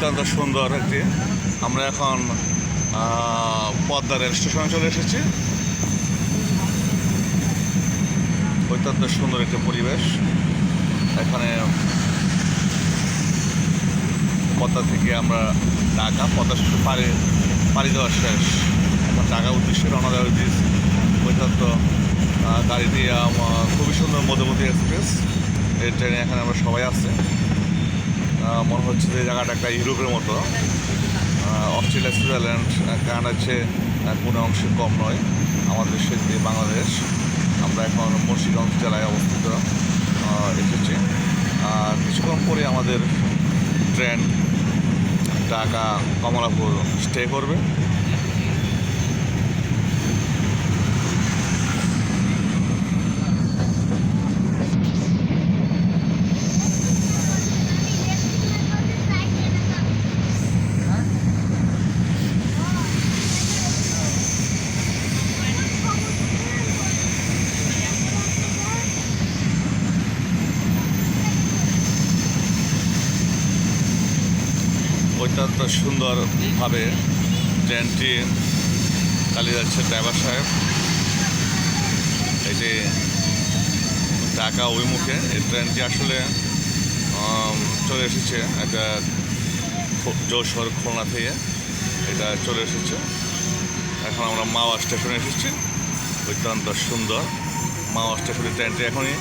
অত্যন্ত সুন্দর একটি। আমরা এখন পদ্মা রেল স্টেশনে চলে এসেছি। অত্যন্ত সুন্দর একটি পরিবেশ। এখানে পদ্মা থেকে আমরা পদ্মা পাড়ি দেওয়া শেষ। এখন ঢাকা উদ্দেশ্যে রওনা দেওয়া দিয়েছি। অত্যন্ত গাড়িটি খুবই সুন্দর মধ্যবর্তী এক্সপ্রেস। এই ট্রেনে এখানে আমরা সবাই আছি। মনে হচ্ছে যে জায়গাটা একটা ইউরোপের মতো। অস্ট্রেলিয়া, সুইজারল্যান্ড, কানাডার চেয়ে কোনো অংশে কম নয়। আমাদের দেশের যে বাংলাদেশ, আমরা এখন মুন্সিগঞ্জ জেলায় অবস্থিত এসেছি। কিছুক্ষণ পরে আমাদের ট্রেন ঢাকা কমলাপুর স্টে করবে। অত্যন্ত সুন্দরভাবে ট্রেনটি চালিয়ে যাচ্ছে ড্রাইভার সাহেব। এটি ঢাকা অভিমুখে এই ট্রেনটি আসলে চলে এসেছে একটা যশোর খুলনা থেকে এটা চলে এসেছে। এখন আমরা মাওয়া স্টেশনে এসেছি। অত্যন্ত সুন্দর মাওয়া স্টেশনের ট্রেনটি এখনই